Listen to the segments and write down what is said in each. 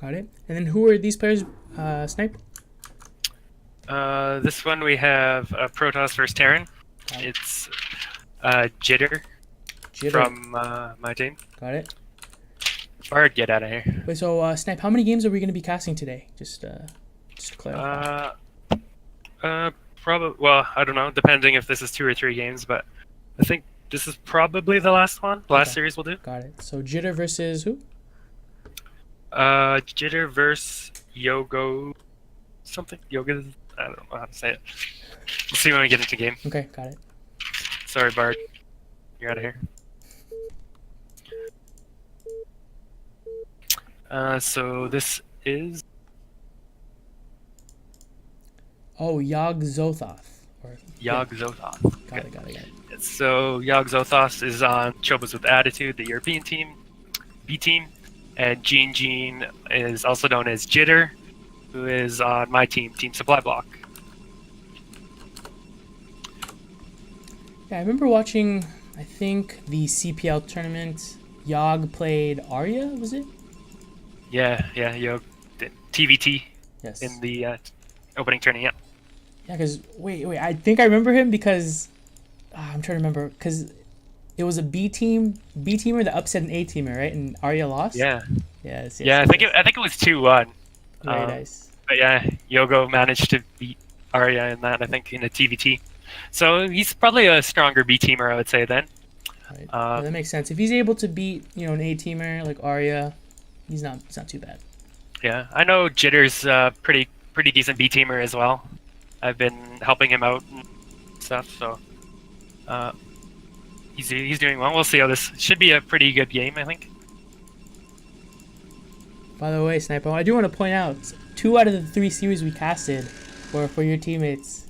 Got it. And then who are these players, Snipe? This one we have Protoss versus Terran. Got it. It's Jitter Jitter. from my team. Got it. Bard, get out of here. Wait, so Snipe, how many games are we going to be casting today? Just to clarify. Probably. Well, I don't know, depending if this is 2 or 3 games, but I think this is probably the last one. The last series we'll do. Got it. So Jitter versus who? Jitter versus Yogo something. Yoga. I don't know how to say it. We'll see when we get into game. Okay, got it. Sorry, Bard. You're out of here. So this is Yogzototh. Yogzototh. Got it. So Yogzototh is on Chobos with Attitude, the European team, B team, and Gene is also known as Jitter, who is on my team, Team Supply Block. Yeah, I remember watching, I think, the CPL tournament. Yog played Arya, was it? Yeah, Yog, TVT Yes. in the opening tournament. Yeah, because, wait, I think I remember him because, I'm trying to remember, because it was a B teamer that upset an A teamer, right? And Arya lost? Yeah. Yes. I think it was 2-1. Very nice. But yeah, Yogo managed to beat Arya in that, I think, in a TVT. So he's probably a stronger B teamer, I would say, then. Right. Yeah, that makes sense. If he's able to beat, an A teamer like Arya, it's not too bad. Yeah, I know Jitter's pretty decent B teamer as well. I've been helping him out and stuff, so he's doing well. We'll see how this should be a pretty good game, I think. By the way, Sniper, I do want to point out 2 out of the 3 series we casted were for your teammates.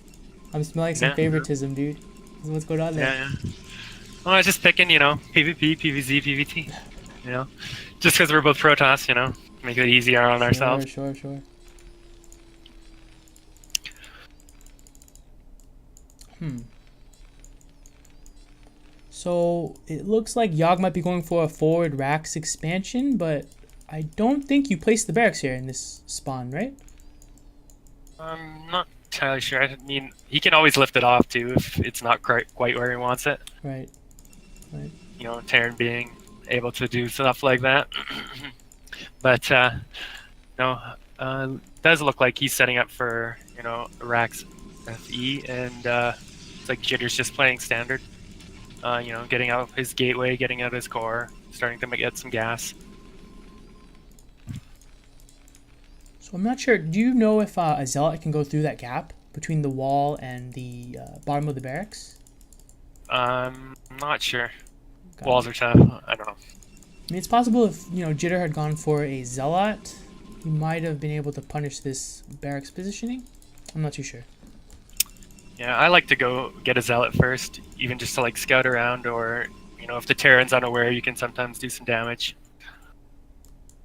I'm smelling some favoritism, dude. This is what's going on there. Yeah. Well, I was just picking, PvP, PvZ, PvT. Just because we're both Protoss, make it easier on ourselves. Sure. So it looks like Yogg might be going for a forward Rax expansion, but I don't think you placed the barracks here in this spawn, right? I'm not entirely sure. I mean, he can always lift it off too if it's not quite where he wants it. Right. Terran being able to do stuff like that. But no, does look like he's setting up for Rax FE, and it's like Jitter's just playing standard. Getting out his gateway, getting out his core, starting to get some gas. So I'm not sure. Do you know if a zealot can go through that gap between the wall and the bottom of the barracks? I'm not sure. Got Walls it. are tough. I don't know. I mean, it's possible if Jitter had gone for a zealot, he might have been able to punish this barracks positioning. I'm not too sure. Yeah, I like to go get a zealot first, even just to scout around, or if the Terran's unaware, you can sometimes do some damage,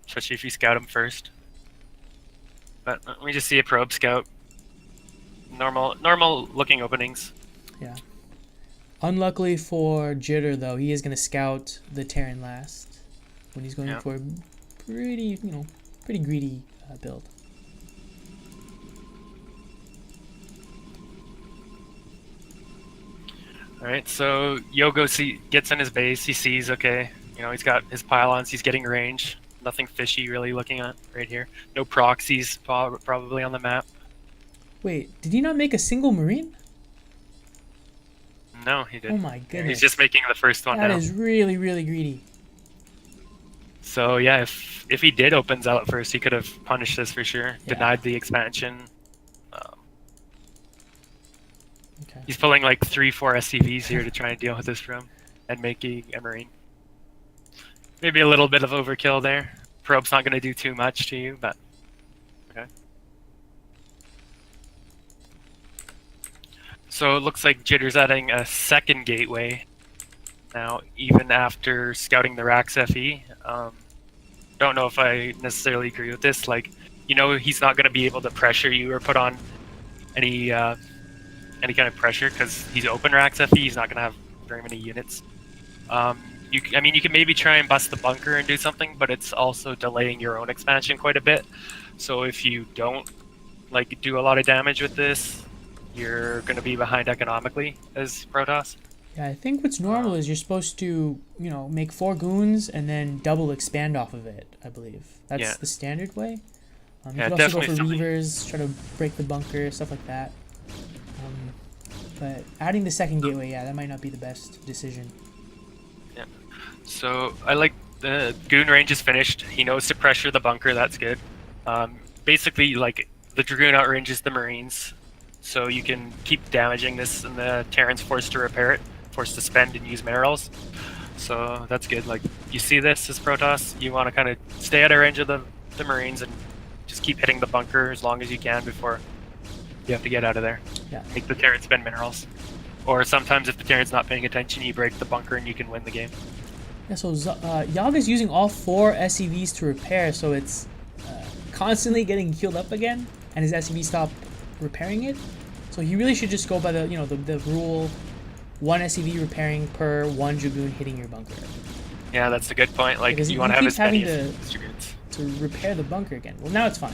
especially if you scout him first. But we just see a probe scout. Normal looking openings. Yeah. Unluckily for Jitter, though, he is going to scout the Terran last when he's going for a pretty greedy build. Alright, so Yogo gets in his base, he sees, okay, he's got his pylons, he's getting range. Nothing fishy really looking at right here. No proxies probably on the map. Wait, did he not make a single Marine? No, he didn't. Oh my goodness. He's just making the first one now. That is really, really greedy. So yeah, if he did open Zealot first, he could have punished this for sure. Yeah. Denied the expansion. Okay. He's pulling 3-4 SCVs here to try and deal with this room and making a Marine. Maybe a little bit of overkill there. Probe's not going to do too much to you, but okay. So it looks like Jitter's adding a second gateway now, even after scouting the Rax FE. Don't know if I necessarily agree with this. He's not going to be able to pressure you or put on any kind of pressure because he's open Rax FE. He's not going to have very many units. I mean, you can maybe try and bust the bunker and do something, but it's also delaying your own expansion quite a bit. So if you don't like do a lot of damage with this, you're going to be behind economically as Protoss. Yeah, I think what's normal is you're supposed to, make 4 goons and then double expand off of it, I believe. That's the standard way. You Yeah, could also go for definitely reavers, try to break the bunker, stuff like that. But adding the second gateway, yeah, that might not be the best decision. Yeah. So I like the goon range is finished. He knows to pressure the bunker. That's good. Basically, like the dragoon outranges the marines, so you can keep damaging this, and the Terran's forced to repair it, forced to spend and use minerals. So that's good. Like you see this as Protoss, you want to kind of stay out of range of the marines and just keep hitting the bunker as long as you can before you have to get out of there. Yeah. Make the Terran spend minerals. Or sometimes if the Terran's not paying attention, you break the bunker and you can win the game. Yeah, so Yaga's using all 4 SCVs to repair, so it's constantly getting healed up again, and his SCV stop repairing it. So he really should just go by the the rule: 1 SCV repairing per 1 dragoon hitting your bunker. Yeah, that's a good point. Like Because you want to have as many having as dragoons. to repair the bunker again. Well, now it's fine.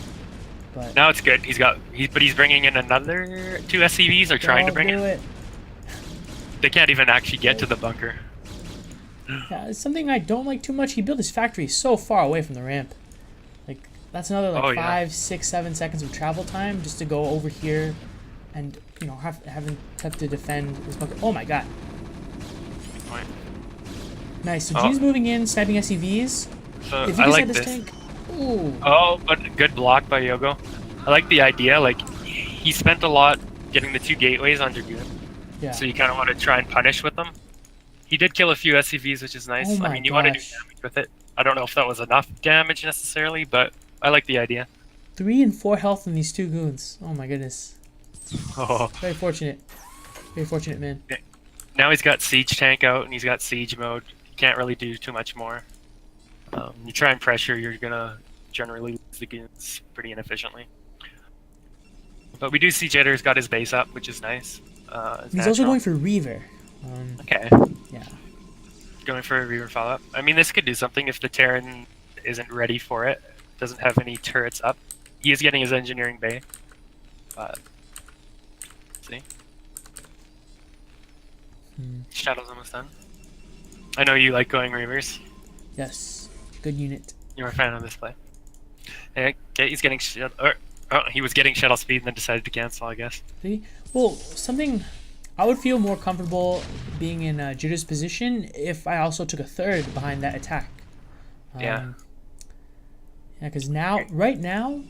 But Now it's good. But he's bringing in another 2 SCVs, or trying to bring do it. They can't even actually get to the bunker. Yeah, it's something I don't like too much. He built his factory so far away from the ramp. Like, that's another like 5, 6, 7 seconds of travel time just to go over here and, having to defend his bunker. Oh my god. Good point. Nice. So G's moving in, sniping SCVs. So If he I gets like at this this. tank. Ooh. Oh, but good block by Yogo. I like the idea. Like he spent a lot getting the 2 gateways on dragoon. Yeah. So you kind of want to try and punish with them. He did kill a few SCVs, which is nice. Oh my I mean, you want to do gosh. damage with it. I don't know if that was enough damage necessarily, but I like the idea. 3 and 4 health in these 2 goons. Oh my goodness. Oh. Very fortunate. Very fortunate, man. Now he's got siege tank out and he's got siege mode. You can't really do too much more. You try and pressure, you're gonna generally lose the goons pretty inefficiently. But we do see Jitter's got his base up, which is nice. He's also going for Reaver. Okay. Yeah. Going for a Reaver follow-up. I mean, this could do something if the Terran isn't ready for it. Doesn't have any turrets up. He is getting his engineering bay. But see? Shadow's almost done. I know you like going Reavers. Yes. Good unit. You're a fan of this play. Okay, he's getting he was getting shuttle speed and then decided to cancel, I guess. See? Well, something I would feel more comfortable being in Jitter's position if I also took a third behind that attack. Yeah. Yeah, because right now,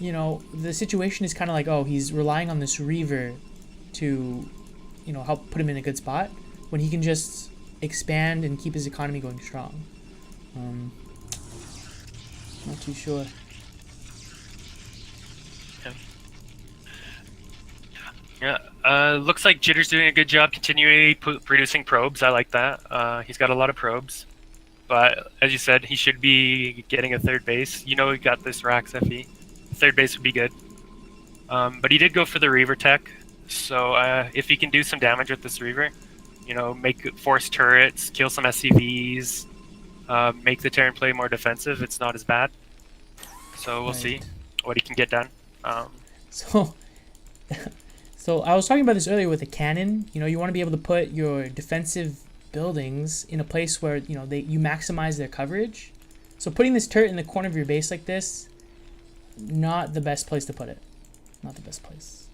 the situation is kind of like, oh, he's relying on this Reaver to, help put him in a good spot when he can just expand and keep his economy going strong. Not too sure. Yeah, looks like Jitter's doing a good job continually producing probes. I like that. He's got a lot of probes. But as you said, he should be getting a third base. He got this Rax FE. Third base would be good. But he did go for the Reaver tech. So if he can do some damage with this Reaver, make force turrets, kill some SCVs, make the Terran play more defensive, it's not as bad. So we'll see what he can get done. So I was talking about this earlier with the cannon. You want to be able to put your defensive buildings in a place where you maximize their coverage. So putting this turret in the corner of your base like this, not the best place to put it. Not the best place.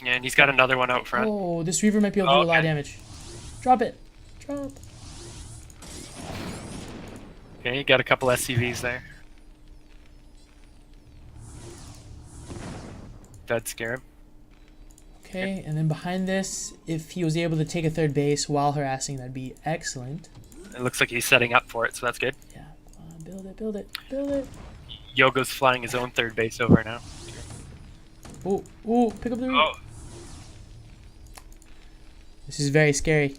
Yeah, and he's got another one out front. Oh, this Reaver might be able to do a lot of damage. Drop it. Drop. Okay, you got a couple SCVs there. That'd scare him. Okay, and then behind this, if he was able to take a third base while harassing, that'd be excellent. It looks like he's setting up for it, so that's good. Yeah, build it, build it, build it. Yogo's flying his own third base over now. Ooh, pick up the... Oh. This is very scary.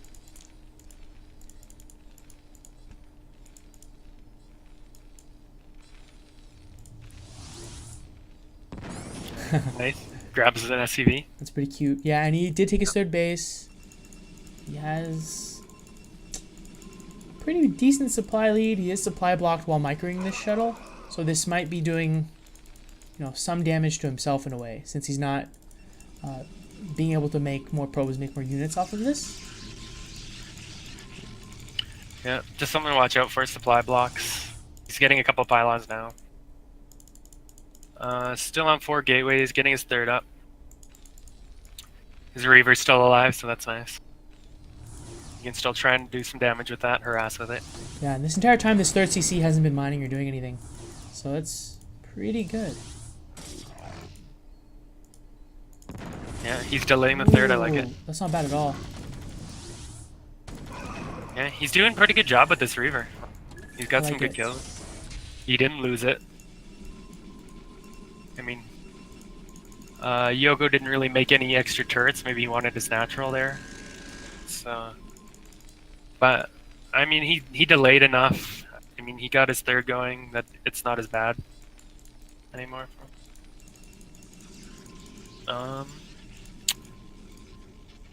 Nice. Grabs an SCV. That's pretty cute. Yeah, and he did take his third base. He has pretty decent supply lead. He is supply blocked while microing this shuttle, so this might be doing, some damage to himself in a way, since he's not being able to make more probes, make more units off of this. Yeah, just something to watch out for, supply blocks. He's getting a couple pylons now. Still on 4 gateways, getting his 3rd up. His Reaver's still alive, so that's nice. You can still try and do some damage with that, harass with it. Yeah, and this entire time this 3rd CC hasn't been mining or doing anything. So it's pretty good. Yeah, he's delaying the 3rd, I like it. That's not bad at all. Yeah, he's doing a pretty good job with this Reaver. He's got some good it. kills. He didn't lose it. I mean, Yogo didn't really make any extra turrets. Maybe he wanted his natural there. So, but I mean, he delayed enough. I mean, he got his 3rd going that it's not as bad anymore.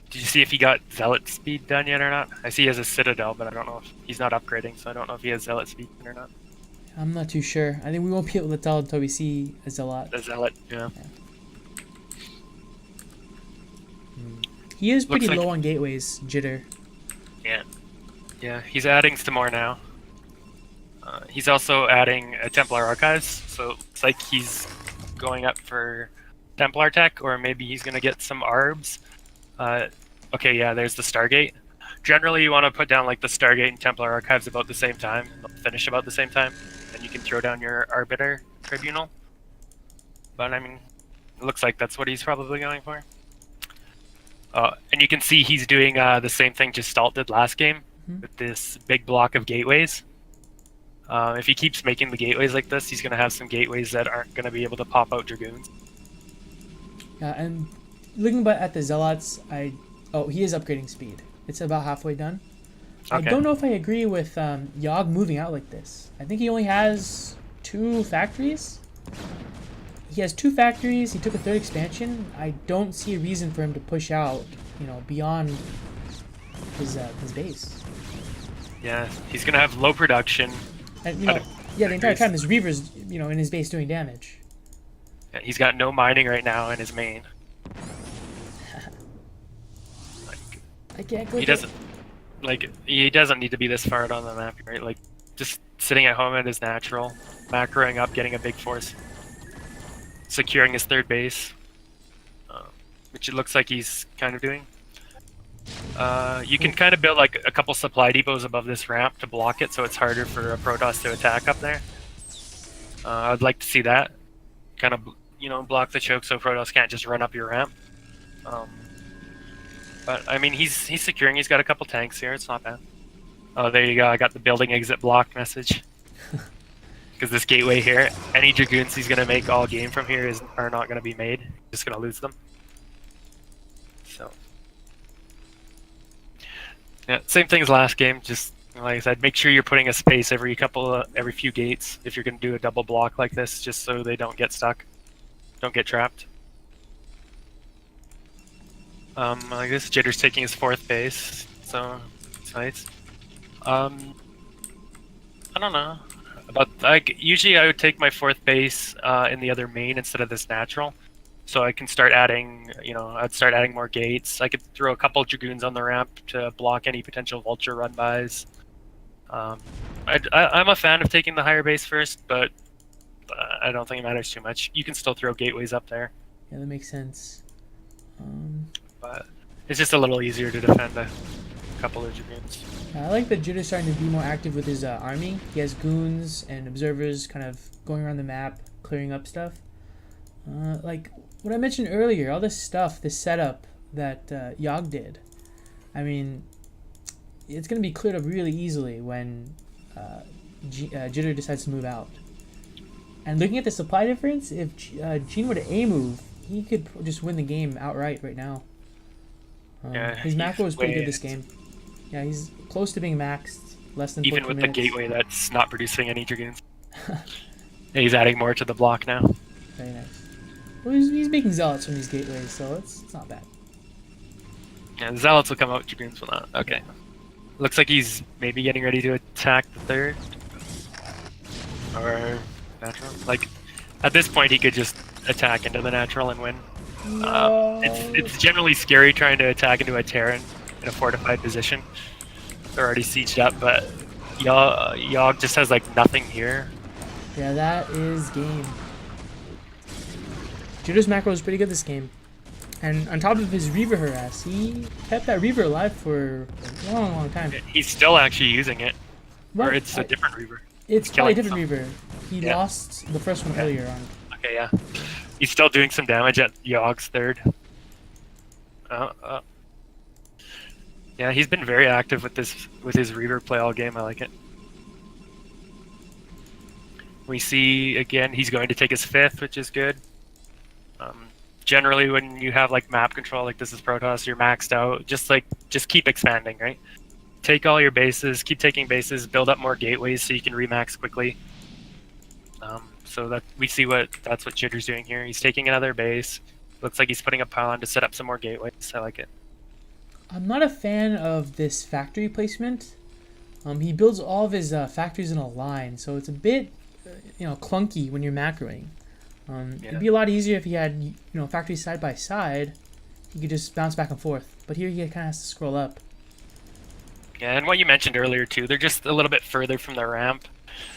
Did you see if he got Zealot speed done yet or not? I see he has a Citadel, but I don't know if he's not upgrading, so I don't know if he has Zealot speed or not. I'm not too sure. I think we won't be able to tell until we see a Zealot. The Zealot, yeah. He is pretty Looks like- low on gateways, Jitter. Yeah. Yeah, he's adding some more now. He's also adding a Templar Archives, so it's like he's going up for Templar tech, or maybe he's going to get some ARBs. Okay, yeah, there's the Stargate. Generally, you want to put down like the Stargate and Templar Archives about the same time, finish about the same time, and you can throw down your Arbiter Tribunal. But I mean, it looks like that's what he's probably going for. And you can see he's doing the same thing Gestalt did last game with this big block of gateways. If he keeps making the gateways like this, he's going to have some gateways that aren't going to be able to pop out Dragoons. Yeah, and looking at the Zealots, he is upgrading speed. It's about halfway done. Okay. I don't know if I agree with Yog moving out like this. I think he only has 2 factories. He has 2 factories. He took a 3rd expansion. I don't see a reason for him to push out, beyond his base. Yeah, he's going to have low production. And the entire time this Reaver's, in his base doing damage. Yeah, he's got no mining right now in his main. I can't go. He doesn't need to be this far out on the map, right? Like, just sitting at home at his natural, macroing up, getting a big force, securing his 3rd base, which it looks like he's kind of doing. You can kind of build like a couple supply depots above this ramp to block it, so it's harder for a Protoss to attack up there. I'd like to see that kind of, block the choke so Protoss can't just run up your ramp. But I mean, he's securing. He's got a couple tanks here. It's not bad. Oh, there you go. I got the building exit block message. Because this gateway here, any Dragoons he's gonna make all game from here are not gonna be made. Just gonna lose them. So yeah, same thing as last game. Just like I said, make sure you're putting a space every few gates if you're gonna do a double block like this, just so they don't get stuck, don't get trapped. I guess Jitter's taking his 4th base, so it's nice. I don't know. Usually I would take my 4th base in the other main instead of this natural, so I can start adding. I'd start adding more gates. I could throw a couple Dragoons on the ramp to block any potential Vulture run-bys. I'm a fan of taking the higher base first, but I don't think it matters too much. You can still throw gateways up there. Yeah, that makes sense. But it's just a little easier to defend a couple of Dragoons. I like that Jitter's starting to be more active with his army. He has goons and observers kind of going around the map, clearing up stuff. Like what I mentioned earlier, all this stuff, this setup that Yog did. I mean, it's going to be cleared up really easily when Jitter decides to move out. And looking at the supply difference, if Gene were to A-move, he could just win the game outright right now. Yeah, his macro was pretty good this game. Yeah, he's close to being maxed. Less than 14 even with minutes. the gateway that's not producing any Dragoons. Yeah, he's adding more to the block now. Very nice. Well, he's making zealots from these gateways, so it's not bad. Yeah, the Zealots will come out, Dragoons will not. Okay. Looks like he's maybe getting ready to attack the third. Or natural. Like, at this point, he could just attack into the natural and win. No. It's generally scary trying to attack into a Terran in a fortified position. They're already sieged up, but Yogg just has like nothing here. Yeah, that is game. Jitter's macro was pretty good this game. And on top of his Reaver harass, he kept that Reaver alive for a long, long time. He's still actually using it. Well, or it's a different Reaver. It's probably a different some. Reaver. He lost the first one earlier on. Okay, yeah. He's still doing some damage at Yogg's third. Yeah, he's been very active with his Reaver play all game. I like it. We see again he's going to take his fifth, which is good. Generally, when you have like map control, like this is Protoss, you're maxed out. Just keep expanding, right? Take all your bases, keep taking bases, build up more gateways so you can remax quickly. So that we see that's what Jitter's doing here. He's taking another base. Looks like he's putting a pylon to set up some more gateways. I like it. I'm not a fan of this factory placement. He builds all of his factories in a line, so it's a bit, clunky when you're macroing. It'd be a lot easier if he had, factories side by side. He could just bounce back and forth. But here he kind of has to scroll up. Yeah, and what you mentioned earlier too, they're just a little bit further from the ramp.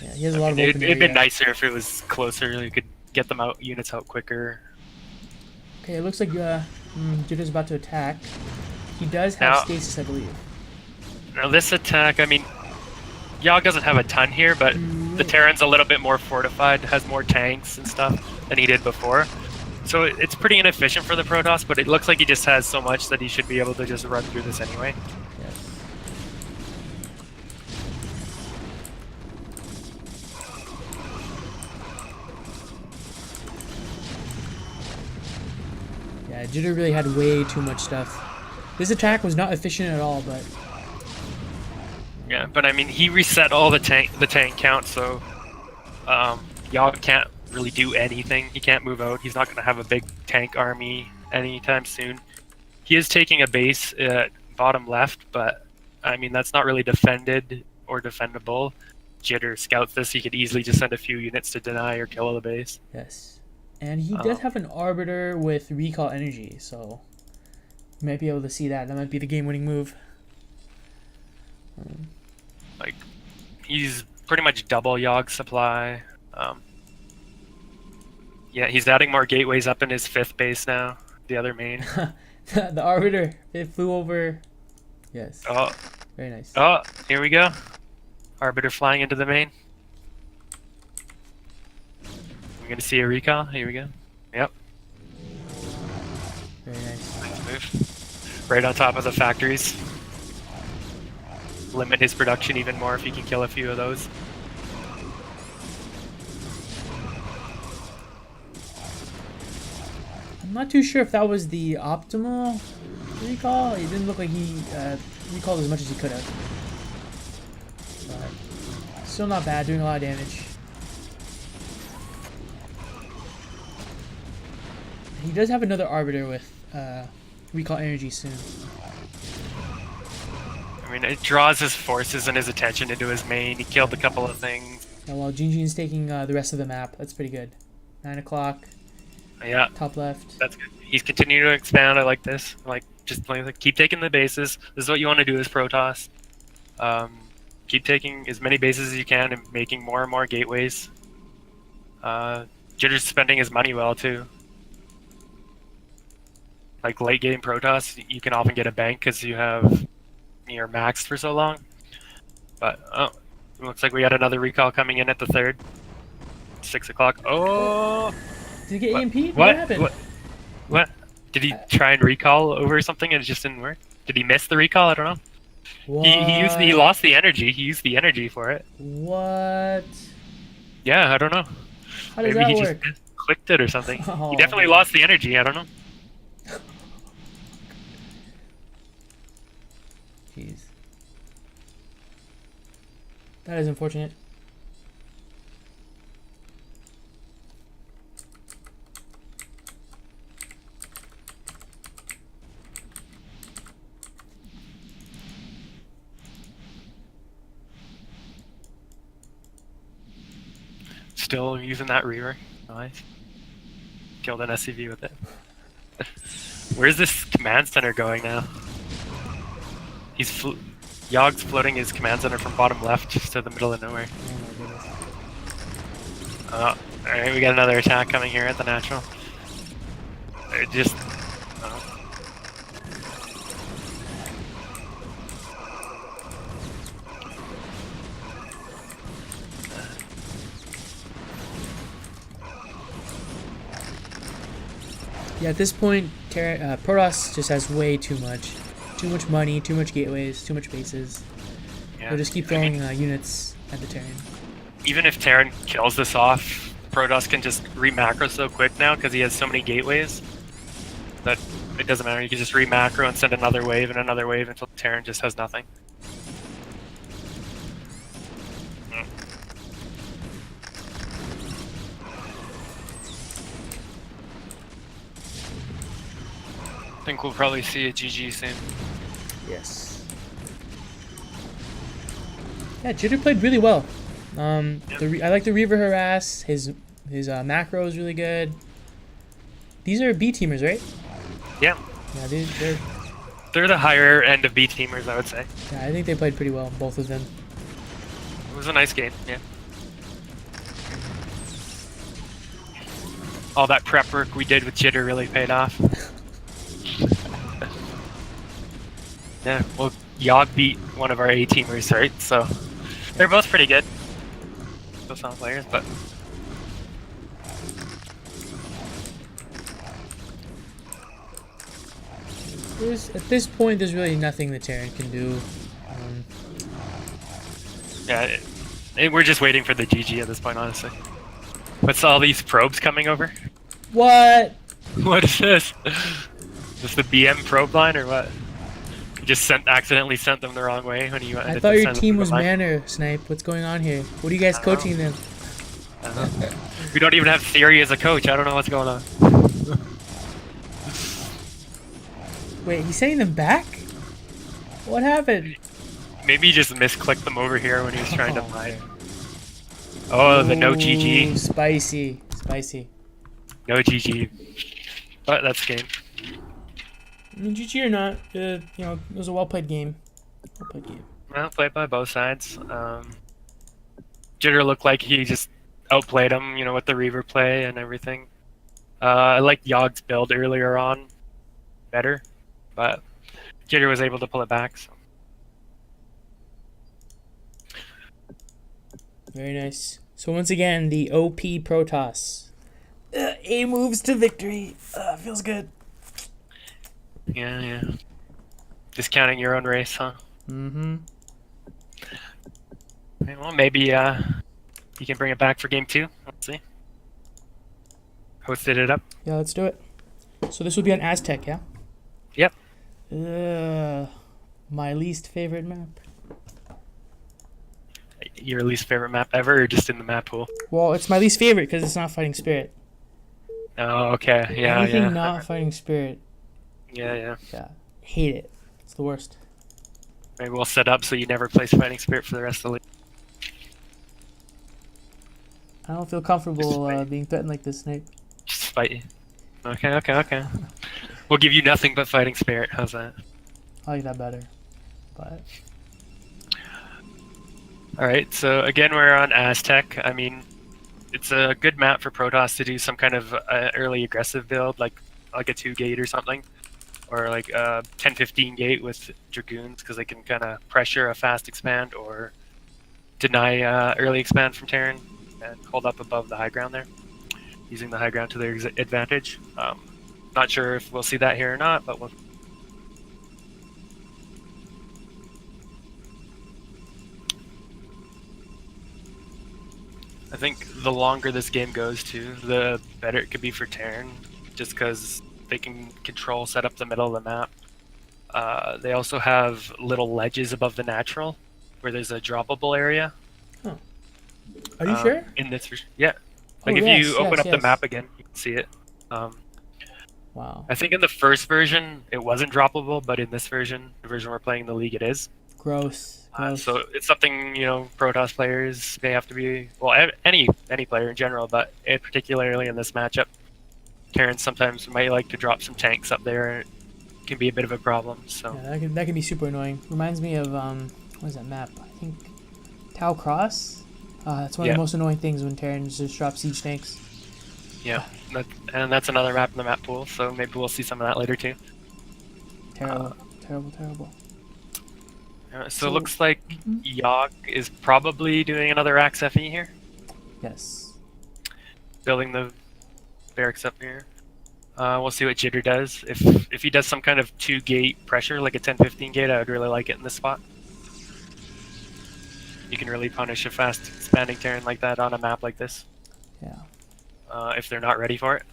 Yeah, he has a lot of open It'd been nicer if it was closer. You could get them units out quicker. Okay, it looks like Jitter's about to attack. He does have stasis, I believe. Now this attack, I mean, Yogg doesn't have a ton here, but the Terran's a little bit more fortified, has more tanks and stuff than he did before. So it's pretty inefficient for the Protoss, but it looks like he just has so much that he should be able to just run through this anyway. Yeah, Jitter really had way too much stuff. This attack was not efficient at all, but... Yeah, but I mean, he reset all the tank count, so Yogg can't really do anything. He can't move out. He's not going to have a big tank army anytime soon. He is taking a base at bottom left, but I mean, that's not really defended or defendable. Jitter scouts this. He could easily just send a few units to deny or kill the base. Yes. And he does have an Arbiter with recall energy, so you might be able to see that. That might be the game-winning move. Like, he's pretty much double Yogg's supply. Yeah, he's adding more gateways up in his fifth base now, the other main. The Arbiter, it flew over. Yes. Oh. Very nice. Oh, here we go. Arbiter flying into the main. We're going to see a recall. Here we go. Yep. Very nice. Nice move. Right on top of the factories. Limit his production even more if he can kill a few of those. I'm not too sure if that was the optimal recall. It didn't look like he recalled as much as he could have. But still not bad, doing a lot of damage. He does have another Arbiter with recall energy soon. I mean, it draws his forces and his attention into his main. He killed a couple of things. Yeah, while Jinjin's taking the rest of the map. That's pretty good. 9 o'clock. Yeah. Top left. That's good. He's continuing to expand. I like this. Just keep taking the bases. This is what you want to do as Protoss. Keep taking as many bases as you can and making more and more gateways. Jitter's spending his money well too. Like late game Protoss, you can often get a bank because you're maxed for so long. But it looks like we had another recall coming in at the third. 6 o'clock. Oh! Did he get EMP'd? What happened? What? Did he try and recall over something and it just didn't work? Did he miss the recall? I don't know. What? He lost the energy. He used the energy for it. What? Yeah, I don't know. How does Maybe that he work? just clicked it or something. Oh. He definitely lost the energy. I don't know. Jeez. That is unfortunate. still using that Reaver. Nice. Killed an SCV with it. Where's this command center going now? Yog's floating his command center from bottom left just to the middle of nowhere. Oh my goodness. Alright, we got another attack coming here at the natural. It just... Yeah, at this point, Protoss just has way too much. Too much money, too much gateways, too much bases. Yeah. They'll just keep throwing units at the Terran. Even if Terran kills this off, Protoss can just re-macro so quick now because he has so many gateways that it doesn't matter. You can just re-macro and send another wave and another wave until Terran just has nothing. I think we'll probably see a GG soon. Yes. Yeah, Jitter played really well. I like the Reaver harass. His macro is really good. These are B teamers, right? Yeah. Yeah, they're the higher end of B teamers, I would say. Yeah, I think they played pretty well, both of them. It was a nice game, yeah. All that prep work we did with Jitter really paid off. Yeah, well, Yog beat one of our A teamers, right? So they're both pretty good. Both sound players, but At this point, there's really nothing the Terran can do. yeah, we're just waiting for the GG at this point, honestly. What's all these probes coming over? What? What is this? Is this the BM probe line or what? You just accidentally sent them the wrong way when you. I thought your team was manner, Snipe. What's going on here? What are you guys coaching them? We don't even have Theory as a coach. I don't know what's going on. Wait, he's sending them back? What happened? Maybe he just misclicked them over here when he was trying to mine. Oh, the no GG. Spicy. Spicy. No GG. But that's game. I mean, GG or not, you know, it was a well-played game. Well-played game. Well, played by both sides. Jitter looked like he just outplayed him, you know, with the Reaver play and everything. I liked Yog's build earlier on better, but Jitter was able to pull it back. So. Very nice. So once again, the OP Protoss. A moves to victory. Feels good. Yeah, yeah. Discounting your own race, huh? Mm-hmm. Okay, well, maybe you can bring it back for game 2. Let's see. Hosted it up. Yeah, let's do it. So this will be on Aztec, yeah? Yep. My least favorite map. Your least favorite map ever, or just in the map pool? Well, it's my least favorite because it's not Fighting Spirit. Oh, okay. Yeah, Anything yeah. not Fighting Spirit. Yeah, yeah. Yeah. Hate it. It's the worst. Maybe we'll set up so you never place Fighting Spirit for the rest of the league. I don't feel comfortable being threatened like this, Snape. Just fight you. Okay, okay, okay. We'll give you nothing but Fighting Spirit. How's that? I like that better. But Alright, so again we're on Aztec. I mean, it's a good map for Protoss to do some kind of early aggressive build, like a 2-gate or something. Or like a 10-15 gate with Dragoons, because they can kind of pressure a fast expand or deny early expand from Terran and hold up above the high ground there, using the high ground to their advantage. Not sure if we'll see that here or not, but we'll... I think the longer this game goes to, the better it could be for Terran, just because they can control, set up the middle of the map. They also have little ledges above the natural, where there's a droppable area. Oh. Are you sure? In this, yeah. Like Oh, if yes, you open yes, up the yes. map again, you can see it. Wow. I think in the first version it wasn't droppable, but in this version, the version we're playing in the league, it is. Gross. Gross. So it's something, you know, Protoss players, they have to be, well, any player in general, but particularly in this matchup, Terran sometimes might like to drop some tanks up there. It can be a bit of a problem. So Yeah, that could be super annoying. Reminds me of what is that map? I think Tau Cross. That's one of the most annoying things when Terrans just drop siege tanks. Yeah, and that's another map in the map pool. So maybe we'll see some of that later too. Terrible, terrible. So it looks like Yogg is probably doing another Axe FE here. Yes. Building the barracks up here. We'll see what Jitter does. If he does some kind of 2-gate pressure, like a 10-15 gate, I would really like it in this spot. You can really punish a fast expanding Terran like that on a map like this. Yeah. If they're not ready for it.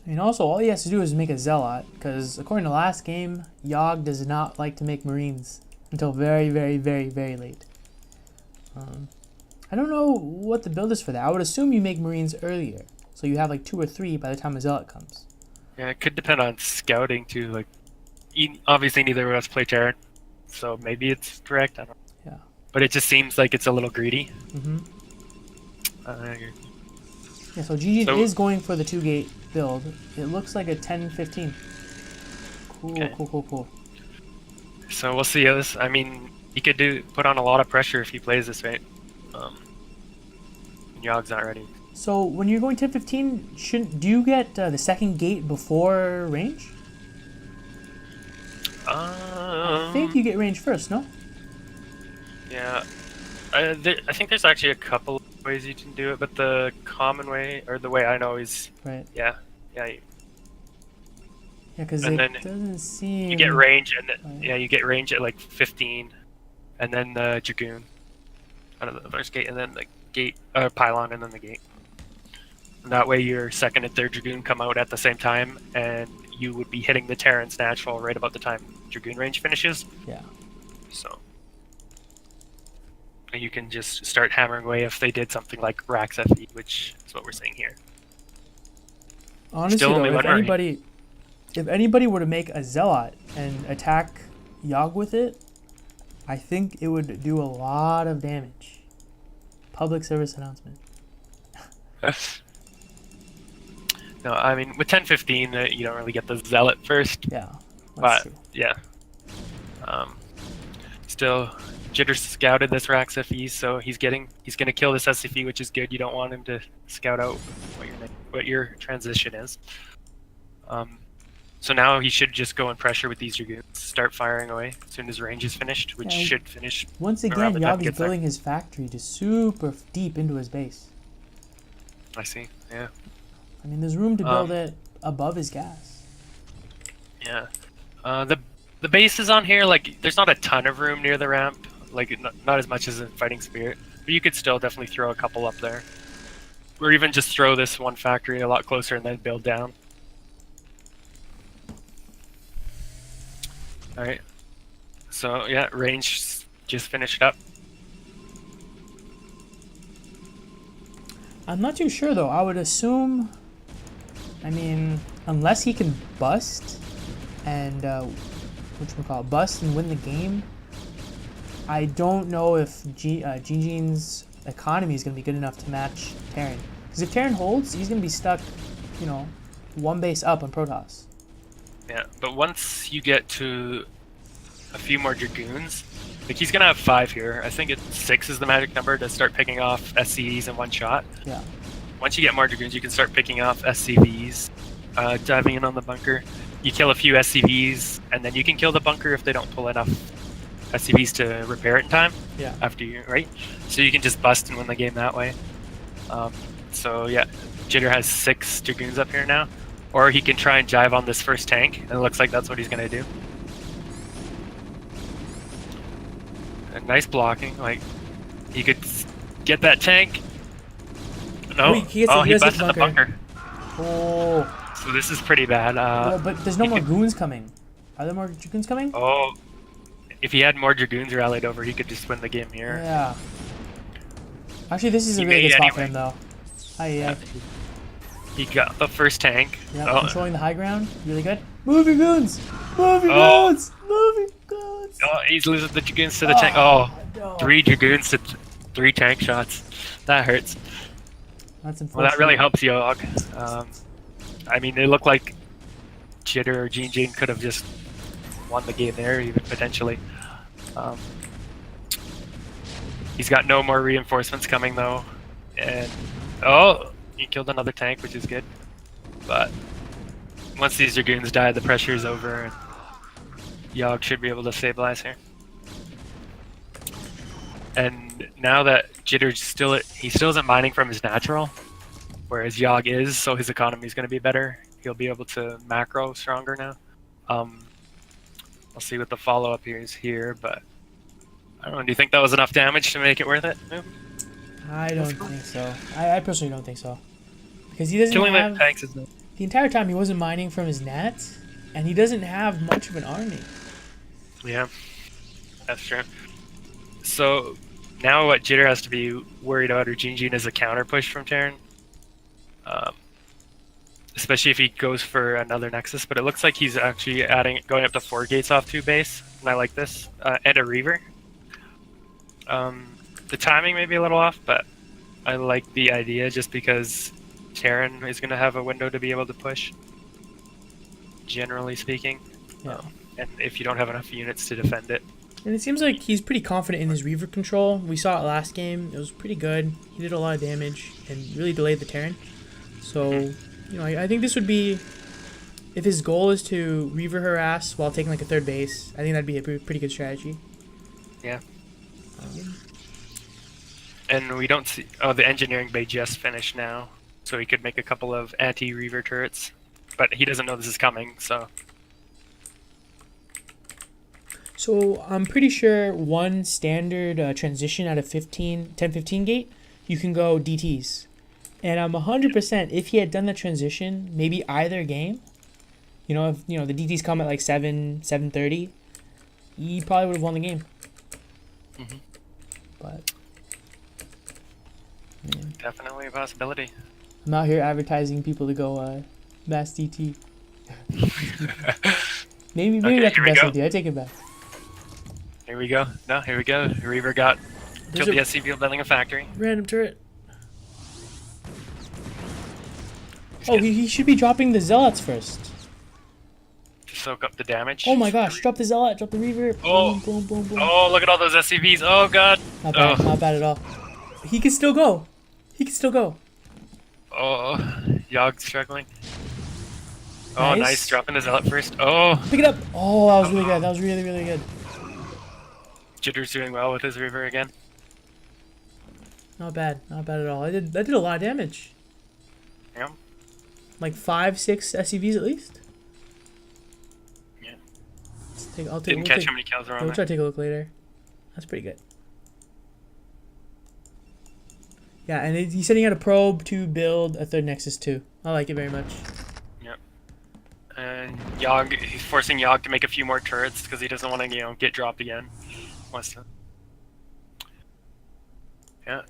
And also, all he has to do is make a Zealot, because according to last game, Yogg does not like to make Marines until very, very, very, very late. I don't know what the build is for that. I would assume you make Marines earlier, so you have like 2 or 3 by the time a Zealot comes. Yeah, it could depend on scouting too. Like, obviously neither of us play Terran, so maybe it's correct. I don't know. Yeah. But it just seems like it's a little greedy. Yeah, so GG is going for the 2-gate build. It looks like a 10-15. Cool, Okay. cool. So we'll see how this. I mean, he could put on a lot of pressure if he plays this right. Yogg's not ready. So when you're going 10-15, do you get the 2nd gate before range? I think you get range first, no? Yeah, I think there's actually a couple of ways you can do it, but the common way, or the way I know, is yeah. Yeah, because it doesn't seem... You get range, and you get range at like 15, and then the Dragoon out of the first gate, and then the gate, pylon, and then the gate. And that way your 2nd and 3rd Dragoon come out at the same time, and you would be hitting the Terran's natural right about the time Dragoon range finishes. Yeah. So you can just start hammering away if they did something like Rax FE, which is what we're seeing here. Honestly, though, if anybody were to make a Zealot and attack Yogg with it, I think it would do a lot of damage. Public service announcement. No, I mean, with 10-15, you don't really get the Zealot first. Yeah, but true. Yeah. Still, Jitter scouted this Rax FE, so he's gonna kill this SFE, which is good. You don't want him to scout out what your transition is. So now he should just go and pressure with these Dragoons, start firing away as soon as range is finished, which should finish. Once again, Yogg is building his factory just super deep into his base. I see, yeah. I mean, there's room to build it above his gas. Yeah. The base is on here, like, there's not a ton of room near the ramp, like, not as much as in Fighting Spirit, but you could still definitely throw a couple up there. Or even just throw this one factory a lot closer and then build down. Alright. So, yeah, range just finished up. I'm not too sure, though. I would assume... I mean, unless he can bust and, bust and win the game, I don't know if Jinjin's economy is going to be good enough to match Terran. Because if Terran holds, he's going to be stuck, you know, 1 base up on Protoss. Yeah, but once you get to a few more Dragoons, like he's gonna have 5 here. I think 6 is the magic number to start picking off SCVs in one shot. Yeah. Once you get more Dragoons, you can start picking off SCVs, diving in on the bunker. You kill a few SCVs, and then you can kill the bunker if they don't pull enough SCVs to repair it in time. Yeah. After you, right? So you can just bust and win the game that way. So yeah, Jitter has 6 Dragoons up here now. Or he can try and jive on this first tank, and it looks like that's what he's gonna do. And nice blocking, like, he could get that tank. No, he busted the bunker. Oh. So this is pretty bad. Well, but there's no more goons coming. Are there more Dragoons coming? Oh, if he had more Dragoons rallied over, he could just win the game here. Yeah. Actually, this is a really good spot for him, though. Yeah. He got the first tank. Yeah, controlling the high ground. Really good. Move your goons! Move your goons! Move your goons! Oh, he's losing the Dragoons to the tank. Oh, no. 3 Dragoons to 3 tank shots. That hurts. That's unfortunate. Well, that really helps Yog. I mean, it looked like Jitter or Jin could have just won the game there, even potentially. He's got no more reinforcements coming though, and oh, he killed another tank, which is good. But once these Dragoons die, the pressure is over, and Yogg should be able to stabilize here. And now that Jitter's still isn't mining from his natural, whereas Yogg is, so his economy is going to be better. He'll be able to macro stronger now. We'll see what the follow-up is here, but I don't know. Do you think that was enough damage to make it worth it? No? I don't think so. I personally don't think so. Because he doesn't Killing have... the tanks is... The entire time he wasn't mining from his nat, and he doesn't have much of an army. Yeah, that's true. So now what Jitter has to be worried about or Jin is a counter push from Terran. Especially if he goes for another Nexus, but it looks like he's actually going up to 4 gates off 2 base, and I like this. And a Reaver. The timing may be a little off, but I like the idea just because Terran is going to have a window to be able to push, generally speaking. Yeah. And if you don't have enough units to defend it. And it seems like he's pretty confident in his Reaver control. We saw it last game. It was pretty good. He did a lot of damage and really delayed the Terran. So, you know, I think this would be... If his goal is to Reaver harass while taking like a 3rd base, I think that'd be a pretty good strategy. Yeah. And we don't see... Oh, the engineering bay just finished now. So he could make a couple of anti-Reaver turrets. But he doesn't know this is coming, so... So I'm pretty sure one standard transition out of 10-15 gate, you can go DTs. And I'm 100% if he had done the transition, maybe either game, you know, if the DTs come at like 7:30, he probably would have won the game. Mm-hmm. But man, definitely a possibility. I'm out here advertising people to go mass DT. maybe Okay, that's the here we best go. idea. I take it back. Here we go. No, here we go. Reaver killed the SCP building a factory. Random turret. Oh, he should be dropping the Zealots first. To soak up the damage. Oh my gosh, drop the Zealot, drop the Reaver. Oh. Boom, boom, boom, boom. Oh, look at all those SCVs. Oh, God. Not bad, Oh. not bad at all. He can still go. He can still go. Oh, Yogg's struggling. Oh, nice. Dropping the Zealot first. Oh. Pick it up. Oh, that was really good. That was really, really good. Jitter's doing well with his Reaver again. Not bad. Not bad at all. I did a lot of damage. Yeah. Like 5-6 SCVs at least. Yeah. Didn't catch how many kills are on We'll there. try to take a look later. That's pretty good. Yeah, and he's setting out a probe to build a 3rd Nexus too. I like it very much. Yep. And Yogg, he's forcing Yogg to make a few more turrets because he doesn't want to, get dropped again. Wants to. Yeah.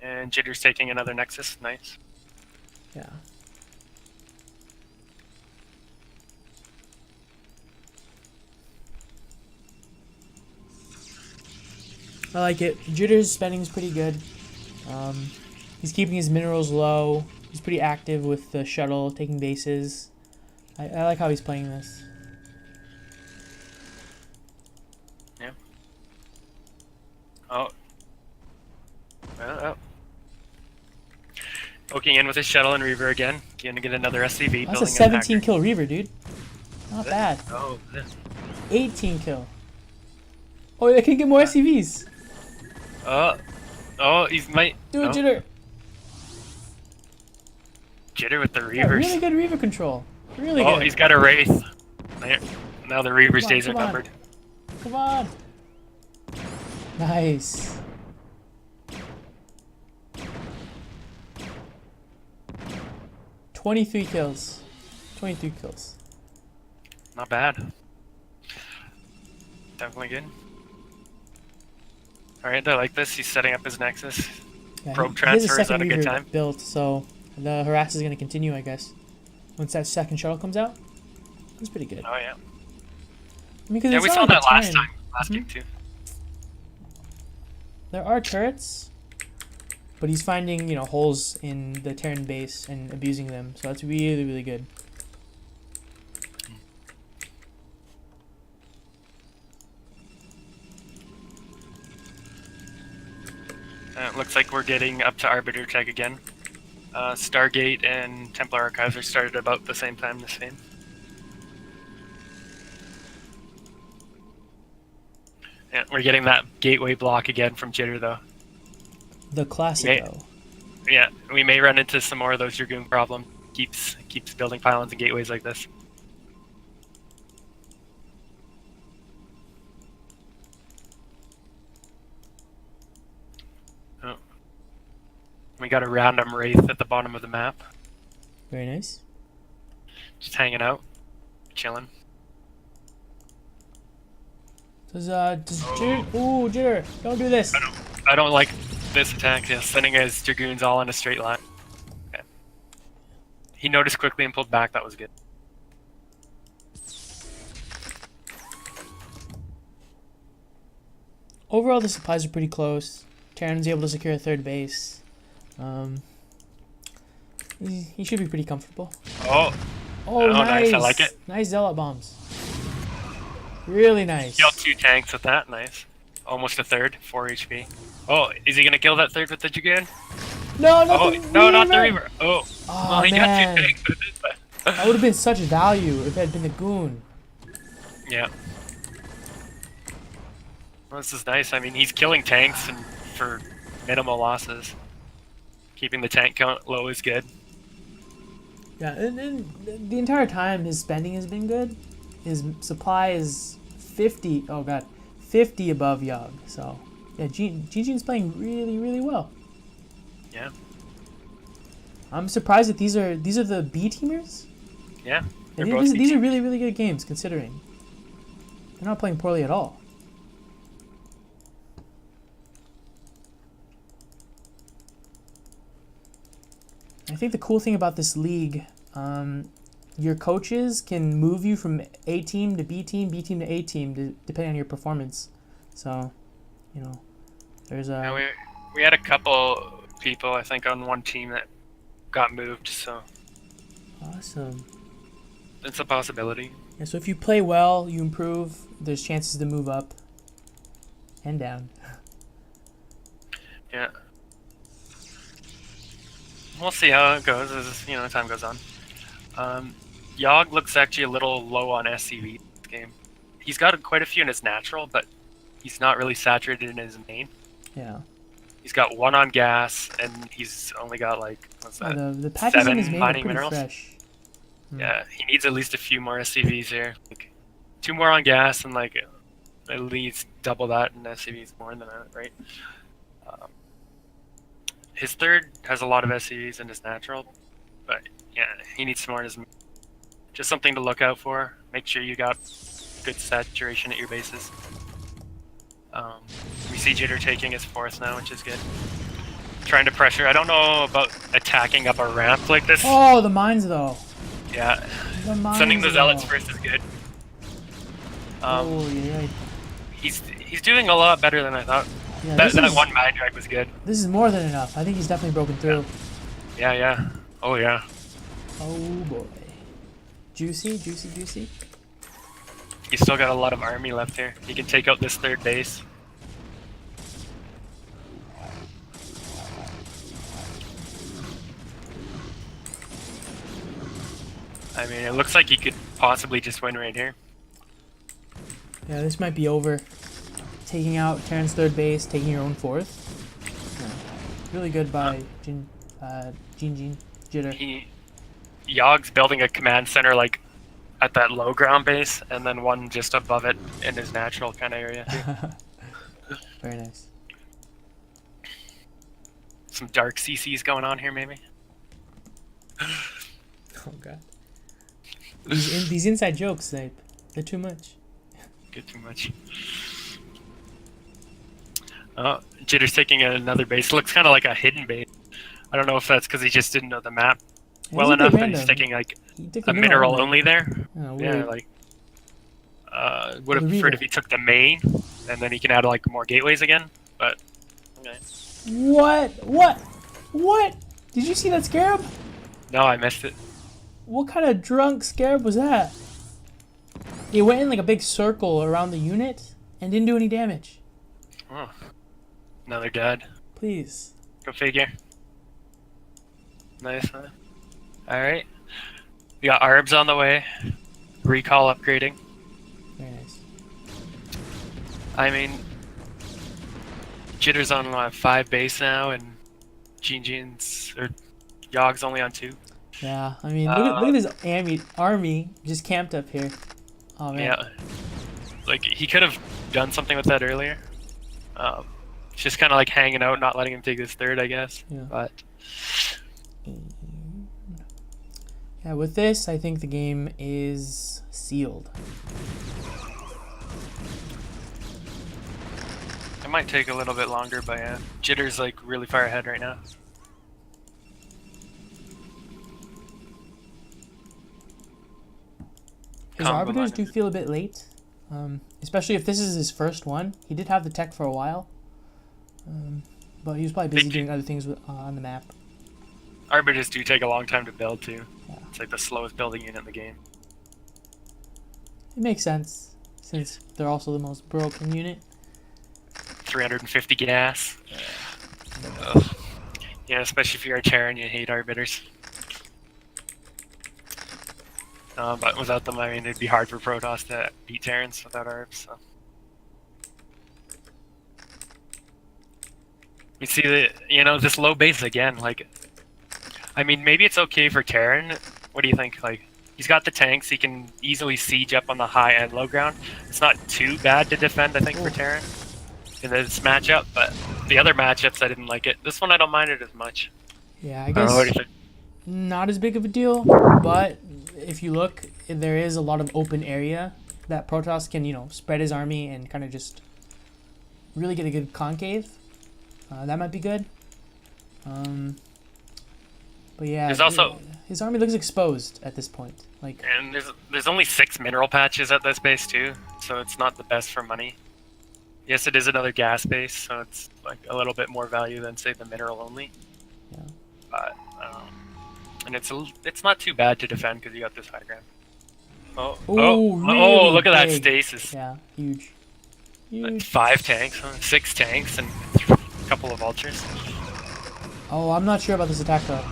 And Jitter's taking another Nexus. Nice. Yeah. I like it. Jitter's spending is pretty good. He's keeping his minerals low. He's pretty active with the shuttle, taking bases. I like how he's playing this. Yeah. Oh. Oh. Poking in with his shuttle and Reaver again. Gonna get another SCV. That's a 17 kill Reaver, dude. Not bad. Oh. 18 kill. Oh, I can get more SCVs. Oh, he's might. Do it, Jitter. Jitter with the Yeah, Reavers. really good Reaver control. Really Oh, good. he's got a Wraith. Now the Reaver's days are come on. numbered. Come on. Nice. $23 kills. 23 kills. Not bad. Definitely good. Alright, I like this. He's setting up his Nexus. Yeah, Probe he has a transfer, is second that a good Reaver time? built, so the harass is going to continue, I guess. Once that second shuttle comes out. That's pretty good. Oh, yeah. because Yeah, it's we not saw like a that last Terran. time, last Mhm. game too. There are turrets, but he's finding, you know, holes in the Terran base and abusing them. So that's really, really good. It looks like we're getting up to Arbiter Tech again. Stargate and Templar Archives are started about the same time this game. Yeah, we're getting that gateway block again from Jitter though. The Classico. Yeah, we may run into some more of those Dragoon problems. Keeps building pylons and gateways like this. Oh. We got a random Wraith at the bottom of the map. Very nice. Just hanging out. Chilling. Does Jitter... Ooh, Jitter, don't do this. I don't like this attack. Yeah, sending his Dragoons all in a straight line. Okay. He noticed quickly and pulled back. That was good. Overall, the supplies are pretty close. Terran's able to secure a third base. He should be pretty comfortable. Oh, Oh, nice. I like it. Nice zealot bombs. Really nice. Killed 2 tanks with that. Nice. Almost a third. 4 HP. Oh, is he gonna kill that third with the Dragoon? No, not Oh, the no, Reaver. not the Reaver. Oh, Oh, well, he man. got 2 tanks with it. But... That would have been such value if it had been the Goon. Yeah. Well, this is nice. I mean, he's killing tanks and for minimal losses. Keeping the tank count low is good. Yeah, and the entire time his spending has been good. His supply is 50. Oh god, 50 above Yogg. So yeah, Jin's playing really, really well. Yeah. I'm surprised that these are the B teamers. Yeah. And these are really, really good games considering. They're not playing poorly at all. I think the cool thing about this league, your coaches can move you from A team to B team, B team to A team, depending on your performance. So, you know, there's a... Yeah, we had a couple people, I think, on one team that got moved, so Awesome. it's a possibility. Yeah, so if you play well, you improve, there's chances to move up and down. Yeah. We'll see how it goes as time goes on. Yogg looks actually a little low on SCV this game. He's got quite a few in his natural, but he's not really saturated in his main. Yeah. He's got 1 on gas, and he's only got like what's that? The patches in his 7 main are mining pretty minerals. fresh. Yeah, he needs at least a few more SCVs here. Like 2 more on gas and like at least double that in SCVs, more than that, right? His third has a lot of SCVs in his natural, but yeah, he needs some more in his. Just something to look out for. Make sure you got good saturation at your bases. We see Jitter taking his 4th now, which is good. Trying to pressure. I don't know about attacking up a ramp like this. Oh, the mines though. Yeah, The mines, sending the zealots though. first is good. Oh, yeah. He's doing a lot better than I thought. Yeah, That one mag drag was good. This is more than enough. I think he's definitely broken through. Yeah. Oh yeah. Oh boy. Juicy, juicy, juicy. He's still got a lot of army left here. He can take out this 3rd base. I mean, it looks like he could possibly just win right here. Yeah, this might be over. Taking out Terran's 3rd base, taking your own 4th. Yeah. Really good by Jitter. Yogg's building a command center like at that low ground base, and then one just above it in his natural kind of area. Very nice. Some dark CCs going on here, maybe. Oh god. These inside jokes, Snipe. They're too much. Good too much. Oh, Jitter's taking another base. Looks kind of like a hidden base. I don't know if that's because he just didn't know the map well enough that he's taking like He took a the mineral only there. Oh, Yeah, weird. like Would have The preferred Reaver. if he took the main, and then he can add like more gateways again. But okay. What? What? What? Did you see that scarab? No, I missed it. What kind of drunk scarab was that? It went in like a big circle around the unit and didn't do any damage. Oh. Now they're dead. Please. Go figure. Nice, huh? Alright. We got Arbs on the way. Recall upgrading. Very nice. I mean, Jitter's on 5 base now, and Jin's or Yog's only on 2. Yeah, I mean, look at this army just camped up here. Oh man. Yeah. Like, he could have done something with that earlier. It's just kind of like hanging out, not letting him take his third, I guess. Yeah. But Yeah, with this, I think the game is sealed. it might take a little bit longer, but yeah. Jitter's like really far ahead right now. His arbiters do feel a bit late, especially if this is his first one. He did have the tech for a while, but he was probably busy doing other things on the map. Arbiters do take a long time to build too. Yeah. It's like the slowest building unit in the game. It makes sense, since they're also the most broken unit. 350 gas. Ugh. Yeah, especially if you're a Terran, you hate Arbiters. But without them, I mean, it'd be hard for Protoss to beat Terrans without Arbs. So. We see this low base again. Like, I mean, maybe it's okay for Terran. What do you think? Like, he's got the tanks. He can easily siege up on the high and low ground. It's not too bad to defend, I think, for Terran in this matchup. But the other matchups, I didn't like it. This one, I don't mind it as much. Yeah, I guess not as big of a deal. But if you look, there is a lot of open area that Protoss can, spread his army and kind of just really get a good concave. That might be good. But yeah, There's also his army looks exposed at this point. Like, and there's only 6 mineral patches at this base too, so it's not the best for money. Yes, it is another gas base, so it's like a little bit more value than say the mineral only. yeah. But and it's not too bad to defend because you got this high ground. Really look at that big. stasis. Yeah, huge. Huge. 5 tanks, 6 tanks, and a couple of ultras. Oh, I'm not sure about this attack though.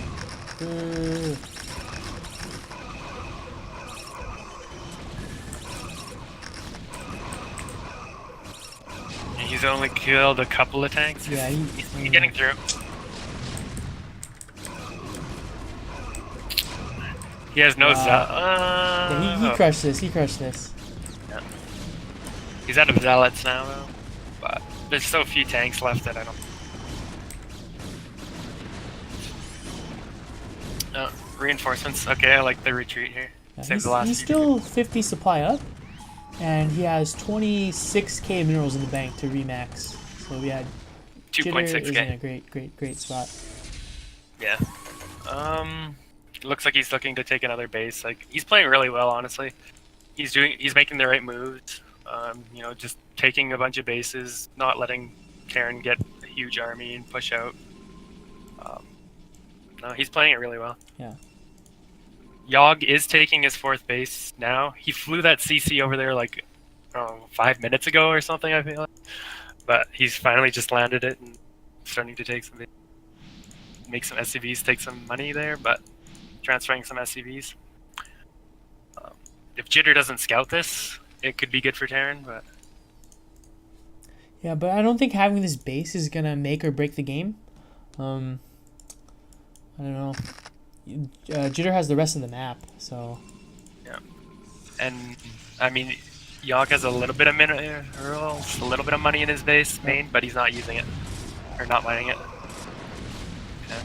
He's only killed a couple of tanks. Yeah, he's getting through. He has no yeah, he crushed this. He crushed this. Yeah. He's out of zealots now, though. But there's so few tanks left that I don't. Reinforcements. Okay, I like the retreat here. Yeah, Save the last. He's still 50 supply up, and he has 26k minerals in the bank to remax. So we had 2.6k. is in a great spot. Yeah. Looks like he's looking to take another base. Like, he's playing really well, honestly. He's making the right moves. Just taking a bunch of bases, not letting Terran get a huge army and push out. No, he's playing it really well. Yeah. Yogg is taking his 4th base now. He flew that CC over there like 5 minutes ago or something, I feel like. But he's finally just landed it and starting to make some SCVs, take some money there, but transferring some SCVs. If Jitter doesn't scout this, it could be good for Terran, but... Yeah, but I don't think having this base is gonna make or break the game. I don't know. Jitter has the rest of the map, so... Yeah. And, I mean, Yogg has a little bit of minerals, a little bit of money in his base main, but he's not using it. Or not mining it. Okay.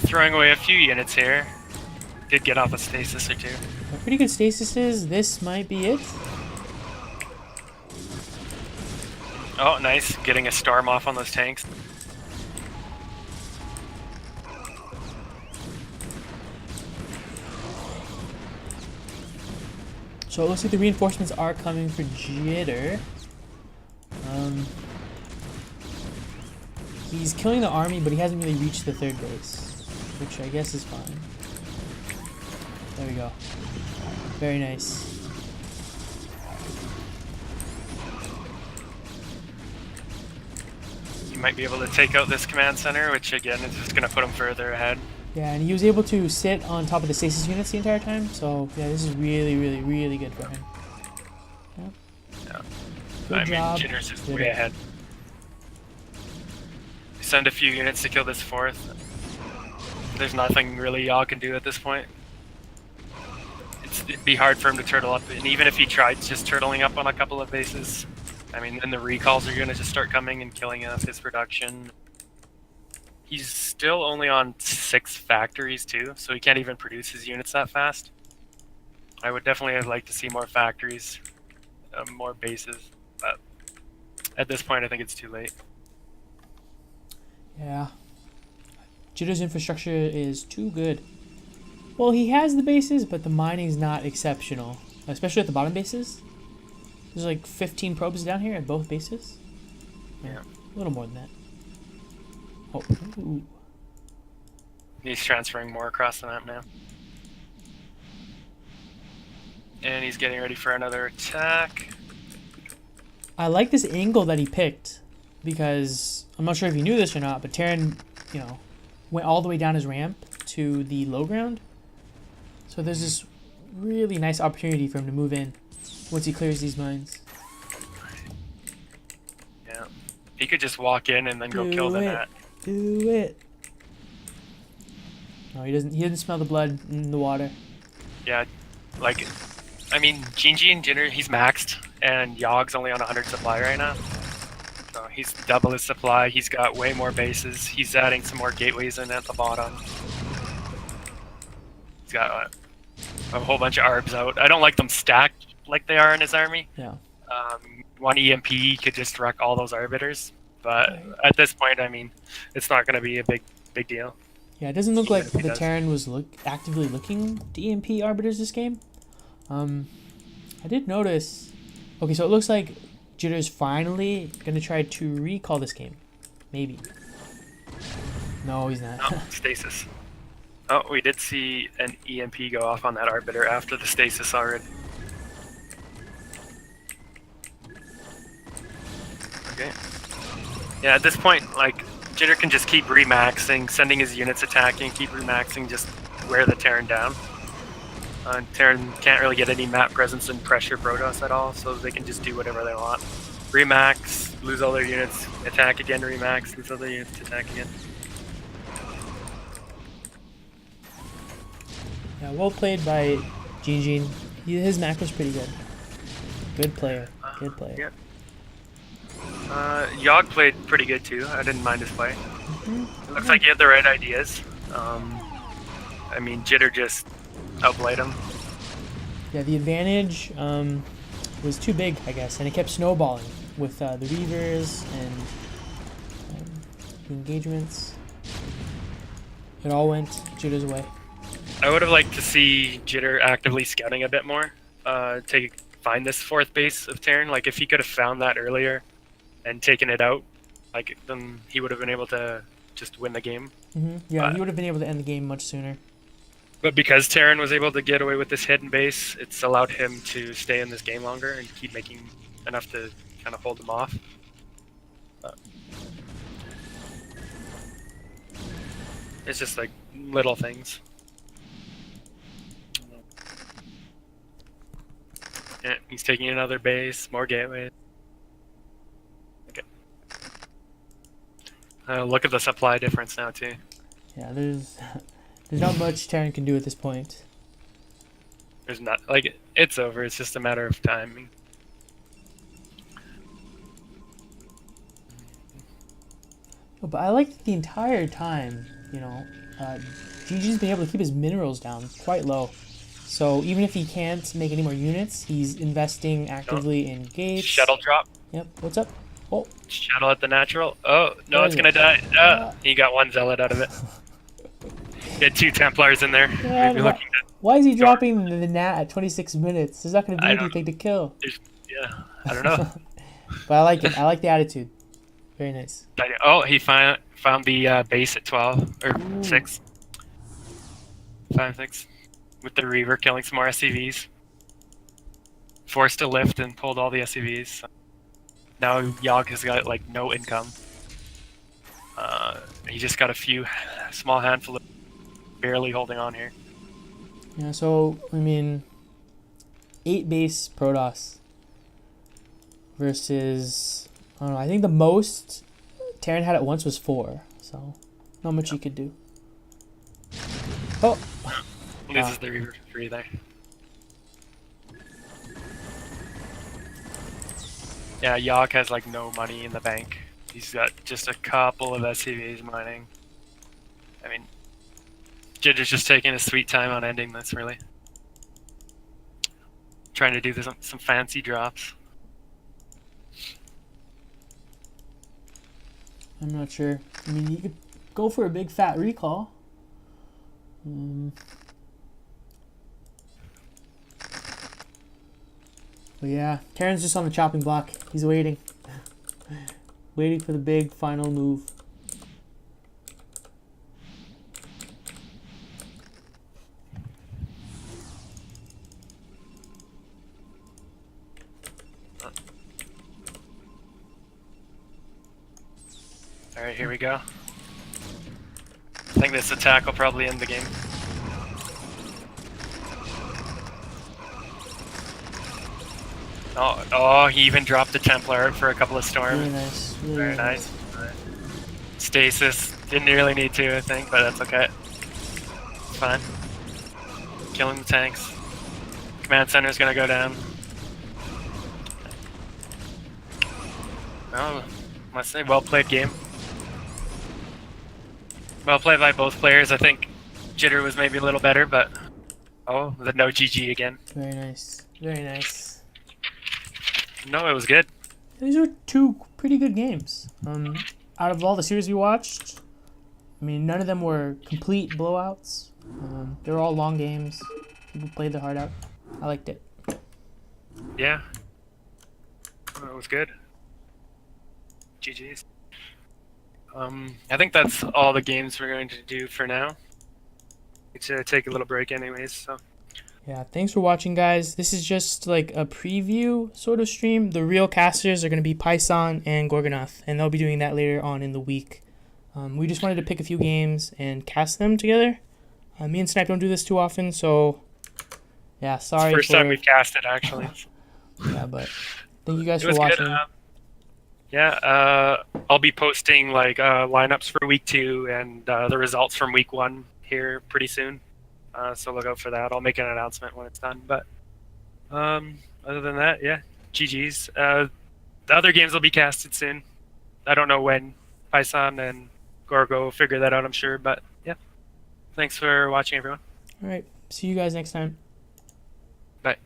Throwing away a few units here. Did get off a stasis or 2. Pretty good stasises. This might be it. Oh, nice. Getting a storm off on those tanks. So it looks like the reinforcements are coming for Jitter. He's killing the army, but he hasn't really reached the third base, which I guess is fine. There we go. Very nice. You might be able to take out this command center, which again is just going to put him further ahead. Yeah, and he was able to sit on top of the stasis units the entire time, so yeah, this is really, really, really good for him. Yep. Yeah. Good job. Jitter's just way ahead. Send a few units to kill this fourth. There's nothing really y'all can do at this point. It'd be hard for him to turtle up, and even if he tried just turtling up on a couple of bases, I mean, then the recalls are going to just start coming and killing off his production. He's still only on 6 factories too, so he can't even produce his units that fast. I would definitely like to see more factories, more bases, but at this point I think it's too late. Yeah. Jitter's infrastructure is too good. Well, he has the bases, but the mining's not exceptional, especially at the bottom bases. There's like 15 probes down here at both bases. Yeah. A little more than that. Oh, ooh. He's transferring more across the map now. And he's getting ready for another attack. I like this angle that he picked, because I'm not sure if you knew this or not, but Terran, you know, went all the way down his ramp to the low ground. So there's this really nice opportunity for him to move in once he clears these mines. Yeah. He could just walk in and then go kill the net. Do it. No, he doesn't. He didn't smell the blood in the water. Yeah, like, I mean, Jinji and Jitter, he's maxed, and Yog's only on 100 supply right now. So he's double his supply. He's got way more bases. He's adding some more gateways in at the bottom. He's got a whole bunch of arbs out. I don't like them stacked like they are in his army. Yeah. One EMP could just wreck all those arbiters. But at this point, I mean, it's not going to be a big deal. Yeah, it doesn't look like the Terran was actively looking to EMP arbiters this game. I did notice. Okay, so it looks like Jitter's finally gonna try to recall this game. Maybe. No, he's not. Oh, stasis. Oh, we did see an EMP go off on that arbiter after the stasis already. Okay. Yeah, at this point, like, Jitter can just keep remaxing, sending his units attacking, keep remaxing, just wear the Terran down. Terran can't really get any map presence and pressure Protoss at all, so they can just do whatever they want. Remax, lose all their units, attack again, remax, lose all their units, attack again. Yeah, well played by Jinjin. His Mac was pretty good. Good player. Good player. Yeah. Yogg played pretty good too. I didn't mind his play. It looks like he had the right ideas. I mean, Jitter just outplayed him. Yeah, the advantage was too big, I guess, and it kept snowballing with the Reavers and the engagements. It all went Jitter's way. I would have liked to see Jitter actively scouting a bit more to find this 4th base of Terran. Like, if he could have found that earlier and taken it out, like, then he would have been able to just win the game. Yeah, he would have been able to end the game much sooner. But because Terran was able to get away with this hidden base, it's allowed him to stay in this game longer and keep making enough to kind of hold him off. It's just like little things. Yeah, he's taking another base, more gateways. Okay. Look at the supply difference now too. Yeah, there's not much Terran can do at this point. There's not, like, it's over. It's just a matter of time. Oh, but I like the entire time, you know, GG's been able to keep his minerals down quite low. So even if he can't make any more units, he's investing actively in gates. Shuttle drop. Yep. What's up? Oh. Shuttle at the natural. Oh, no, it's going to die. He got one zealot out of it. Get 2 Templars in there. Man, We'd be looking to, why is he dropping the nat at 26 minutes? There's not going to be I don't anything to kill. yeah, I don't know. But I like it. I like the attitude. Very nice. Oh, he found the base at 12 or Ooh. 6. 5, 6. With the Reaver killing some more SCVs. Forced to lift and pulled all the SCVs. So now Yogg has got like no income. He just got a small handful of barely holding on here. Yeah, so, I mean, 8 base Protoss versus, I don't know, I think the most Terran had at once was 4, so not much you could do. Oh! Loses the Reaver for free there. Yeah, Yogg has like no money in the bank. He's got just a couple of SCVs mining. I mean, Jitter's just taking his sweet time on ending this, really. Trying to do some fancy drops. I'm not sure. I mean, you could go for a big fat recall. But yeah, Terran's just on the chopping block. He's waiting. Waiting for the big final move. Alright, here we go. I think this attack will probably end the game. Oh, he even dropped a Templar for a couple of storms. Really nice. Very nice. Stasis. Didn't really need to, I think, but that's okay. It's fine. Killing the tanks. Command center's gonna go down. Oh, must say, well played game. Well played by both players. I think Jitter was maybe a little better, but oh, the no GG again. Very nice. Very nice. No, it was good. These were 2 pretty good games. Out of all the series we watched, I mean, none of them were complete blowouts. They were all long games. People played their heart out. I liked it. Yeah. It was good. GG's. I think that's all the games we're going to do for now. It's take a little break anyways, so. Yeah, thanks for watching, guys. This is just like a preview sort of stream. The real casters are going to be Python and Gorgonoth, and they'll be doing that later on in the week. We just wanted to pick a few games and cast them together. Me and Snipe don't do this too often, so yeah, sorry. It's the first time we've cast it, actually. Yeah, but thank you guys It for was watching. good. Yeah, I'll be posting like lineups for week 2 and the results from week 1 here pretty soon. So look out for that. I'll make an announcement when it's done. But other than that, yeah, GG's. The other games will be casted soon. I don't know when. Python and Gorgo will figure that out, I'm sure. But yeah, thanks for watching, everyone. All right, see you guys next time. Bye.